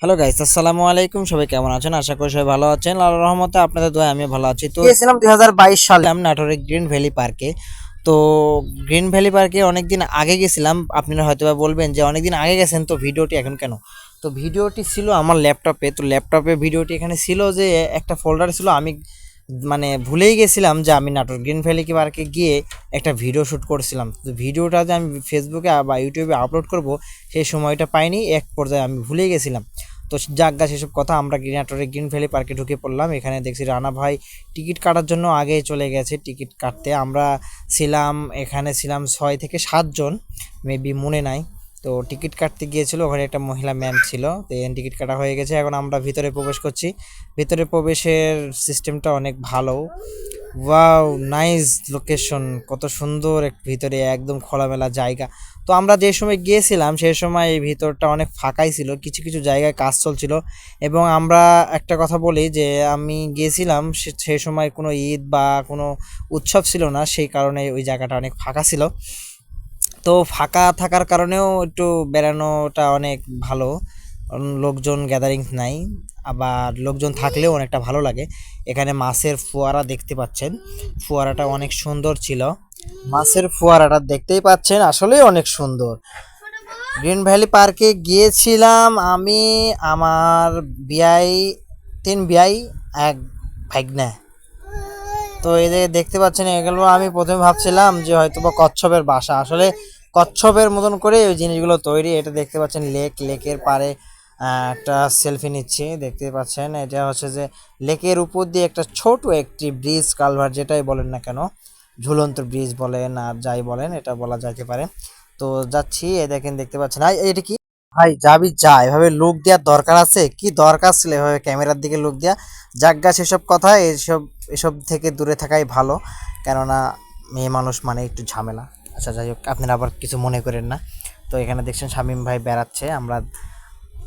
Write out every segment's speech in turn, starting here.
Hello guys, আসসালামু আলাইকুম। সবাই কেমন আছেন? আশা করি সবাই ভালো আছেন। আল্লাহর রহমতে আপনাদের দোয়ায় আমি ভালো আছি। তো গিয়েছিলাম 2022 সালে আমি নাটোরের গ্রিন ভ্যালি পার্কে। তো গ্রিন ভ্যালি পার্কে অনেকদিন আগে গেছিলাম। আপনারা হয়তোবা বলবেন যে অনেকদিন আগে গেছেন, তো ভিডিওটি এখন কেন? তো ভিডিওটি ছিল আমার ল্যাপটপে। তো ল্যাপটপে ভিডিওটি এখানে ছিল যে একটা ফোল্ডার ছিল। আমি মানে ভুলেই গেছিলাম যে আমি নাটোর গ্রিন ভ্যালি পার্কে গিয়ে একটা ভিডিও শ্যুট করছিলাম। তো ভিডিওটা যে আমি ফেসবুকে বা ইউটিউবে আপলোড করব সেই সময়টা পাইনি। এক পর্যায়ে আমি ভুলেই গেছিলাম। তো যাজ্ঞা সেসব কথা, আমরা নাটোরের গ্রিন ভ্যালি পার্কে ঢুকে পড়লাম। এখানে দেখছি রানা ভাই টিকিট কাটার জন্য আগে চলে গেছে টিকিট কাটতে। আমরা এখানে ছিলাম 6 থেকে 7 জন, মেবি মনে নাই। তো টিকিট কাটতে গিয়েছিল, ওখানে একটা মহিলা ম্যাম ছিল। তো টিকিট কাটা হয়ে গেছে, এখন আমরা ভিতরে প্রবেশ করছি। ভিতরে প্রবেশের সিস্টেমটা অনেক ভালো। ওয়াও, নাইস লোকেশন, কত সুন্দর ভিতরে একদম খোলামেলা জায়গা। তো আমরা যে সময় গিয়েছিলাম সেই সময় এই ভিতরটা অনেক ফাঁকাই ছিল, কিছু কিছু জায়গায় কাজ চলছিল। এবং আমরা একটা কথা বলি যে আমি গিয়েছিলাম সেই সময় কোনো ঈদ বা কোনো উৎসব ছিল না, সেই কারণে ওই জায়গাটা অনেক ফাঁকা ছিল। তো ফাঁকা থাকার কারণেও একটু বেড়ানোটা অনেক ভালো, লোকজন গ্যাদারিংস নাই। আবার লোকজন থাকলেও অনেকটা ভালো লাগে। এখানে মাছের ফোয়ারা দেখতে পাচ্ছেন, ফোয়ারাটা অনেক সুন্দর ছিল। মাছের ফোয়ারাটা দেখতেই পাচ্ছেন, আসলেই অনেক সুন্দর। গ্রিন ভ্যালি পার্কে গিয়েছিলাম আমি, আমার বিয়াই, 3 বিয়াই, এক ভাগ্নে। তো এই যে দেখতে পাচ্ছেন, এগুলো আমি প্রথমে ভাবছিলাম যে হয়তো বা কচ্ছপের বাসা, আসলে কচ্ছপের মতন করে ওই জিনিসগুলো তৈরি। এটা দেখতে পাচ্ছেন লেকের পাড়ে একটা সেলফি নিচ্ছি, দেখতে পাচ্ছেন। এটা হচ্ছে যে লেকের উপর দিয়ে একটা ছোট একটি ব্রিজ, কালভার্ট যেটাই বলেন না কেন, ঝুলন্ত ব্রিজ বলেন আর যাই বলেন, এটা বলা যাইতে পারে। তো যাচ্ছি, এই দেখেন, দেখতে পাচ্ছেন। এটা কি ভাই, যাবি যা, এভাবে লুক দেওয়ার দরকার আছে কি? দরকার ছিল এভাবে ক্যামেরার দিকে লুক দেওয়া? যাজ্ঞা সেসব কথা, এসব থেকে দূরে থাকাই ভালো, কেননা মেয়ে মানুষ মানে একটু ঝামেলা। আচ্ছা, যাই হোক, আপনারা আবার কিছু মনে করেন না। তো এখানে দেখছেন শামীম ভাই বেড়াচ্ছে, আমরা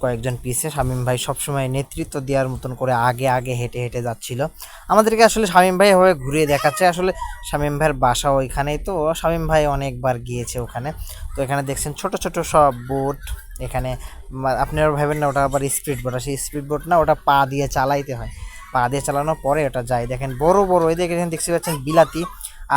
কয়েকজন পিছে। শামীম ভাই সবসময় নেতৃত্ব দেওয়ার মতন করে আগে আগে হেঁটে হেঁটে যাচ্ছিল আমাদেরকে। আসলে শামীম ভাই এভাবে ঘুরিয়ে দেখাচ্ছে, আসলে শামীম ভাইয়ের বাসা ওইখানেই। তো শামীম ভাই অনেকবার গিয়েছে ওখানে। তো এখানে দেখছেন ছোট ছোট সব বোট। এখানে আপনারা ভাবেন না ওটা আবার স্পিড বোট, সেই স্পিড বোট না, ওটা পা দিয়ে চালাইতে হয়। পা দিয়ে চালানোর পরে ওটা যায়। দেখেন বড় বড়, এই দেখেন, দেখতে পাচ্ছেন বিলাতি।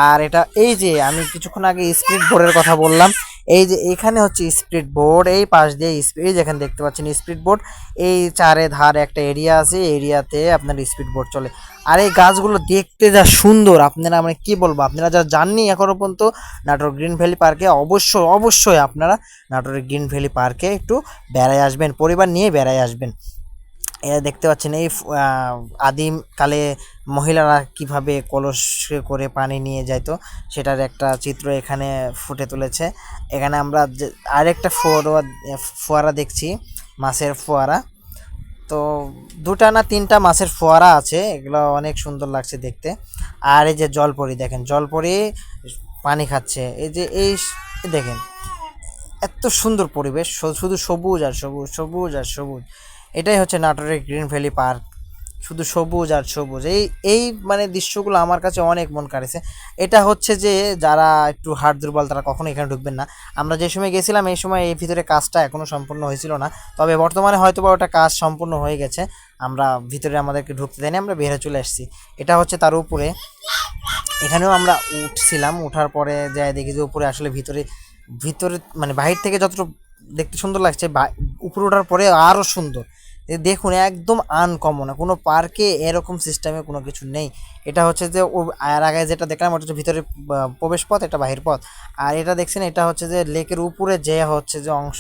আর এটা, এই যে আমি কিছুক্ষণ আগে স্পিড বোর্ডের কথা বললাম, এই যে এখানে হচ্ছে স্পিড বোর্ড, এই পাশ দিয়ে স্পিড, যেখানে দেখতে পাচ্ছেন স্পিড বোর্ড। এই চারে ধারে একটা এরিয়া আছে, এরিয়াতে আপনার স্পিড বোর্ড চলে। আর এই গাছগুলো দেখতে যা সুন্দর, আপনারা মানে কি বলবো, আপনারা যা জাননি এখনো পর্যন্ত নাটোর গ্রিন ভ্যালি পার্কে, অবশ্যই অবশ্যই আপনারা নাটোরের গ্রিন ভ্যালি পার্কে একটু বেড়ায় আসবেন, পরিবার নিয়ে বেড়ায় আসবেন। এরা দেখতে পাচ্ছেন এই আদিমকালে মহিলারা কিভাবে কলসে করে পানি নিয়ে যাইতো, সেটার একটা চিত্র এখানে ফুটে তুলেছে। এখানে আমরা আরেকটা ফোয়ারা দেখছি, মাছের ফোয়ারা। তো 2টা না 3টা মাছের ফোয়ারা আছে, এগুলো অনেক সুন্দর লাগছে দেখতে। আর এই যে জলপরি, দেখেন জলপরি পানি খাচ্ছে। এই যে দেখেন, এত সুন্দর পরিবেশ, শুধু সবুজ আর সবুজ, সবুজ আর সবুজ। এটাই হচ্ছে নাটোরের গ্রিন ভ্যালি পার্ক, শুধু সবুজ আর সবুজ। এই মানে দৃশ্যগুলো আমার কাছে অনেক মন কাড়েছে। এটা হচ্ছে যে যারা একটু হাড় দুর্বল তারা কখনো এখানে ঢুকবেন না। আমরা যে সময় গেছিলাম এই সময় এই ভিতরে কাজটা এখনও সম্পূর্ণ হয়েছিল না, তবে বর্তমানে হয়তো বা ওটা কাজ সম্পূর্ণ হয়ে গেছে। আমরা ভিতরে আমাদেরকে ঢুকতে দেয়নি, আমরা বের হয়ে চলে আসছি। এটা হচ্ছে তার উপরে, এখানেও আমরা উঠছিলাম। উঠার পরে যাই দেখি যে উপরে আসলে ভিতরে ভিতরে মানে বাহির থেকে যতটা দেখতে সুন্দর লাগছে, উপরে ওঠার পরে আরও সুন্দর। দেখুন, একদম আনকমন, কোনো পার্কে এরকম সিস্টেমে কোনো কিছু নেই। এটা হচ্ছে যে আর আগে যেটা দেখলাম ওটা হচ্ছে ভিতরে প্রবেশ পথ, এটা বাহির পথ। আর এটা দেখছেন, এটা হচ্ছে যে লেকের উপরে যে হচ্ছে যে অংশ,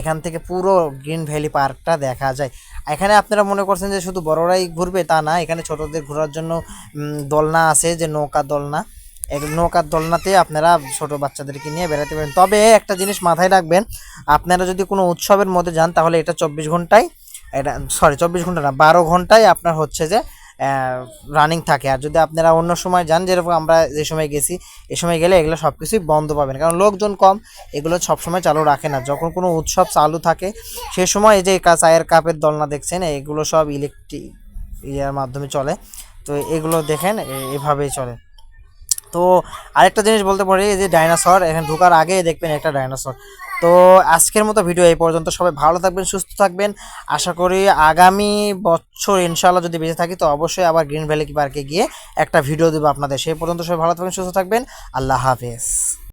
এখান থেকে পুরো গ্রিন ভ্যালি পার্কটা দেখা যায়। এখানে আপনারা মনে করছেন যে শুধু বড়রাই ঘুরবে, তা না, এখানে ছোটদের ঘোরার জন্য দোলনা আছে, যে নৌকা দোলনা। নৌকার দোলনাতে আপনারা ছোট বাচ্চাদেরকে নিয়ে বেড়াতে পারেন। তবে একটা জিনিস মাথায় রাখবেন, আপনারা যদি কোনো উৎসবের মধ্যে যান তাহলে এটা 24 ঘন্টায়, এটা 24 ঘন্টা না, 12 ঘন্টায় আপনার হচ্ছে যে রানিং থাকে। আর যদি আপনারা অন্য সময় যান, যেরকম আমরা যে সময় গেছি, এ সময় গেলে এগুলো সব কিছুই বন্ধ পাবেন, কারণ লোকজন কম, এগুলো সবসময় চালু রাখে না। যখন কোনো উৎসব চালু থাকে সে সময় এই যে চায়ের কাপের দোলনা দেখছেন, এগুলো সব ইলেকট্রিক ইয়ার মাধ্যমে চলে। তো এগুলো দেখেন এভাবেই চলে। তো আরেকটা জিনিস বলতে পারি, এই যে ডাইনোসর, এখানে ঢোকার আগে দেখবেন একটা ডাইনোসর। তো তো আজকের মতো ভিডিও এই পর্যন্ত। সবাই ভালো থাকবেন, সুস্থ থাকবেন। আশা করি আগামী বছর ইনশাআল্লাহ যদি বেঁচে থাকি তো অবশ্যই আবার গ্রিন ভ্যালি পার্কে গিয়ে একটা ভিডিও দেবো আপনাদের। সেই পর্যন্ত সবাই ভালো থাকবেন, সুস্থ থাকবেন। আল্লাহ হাফেজ।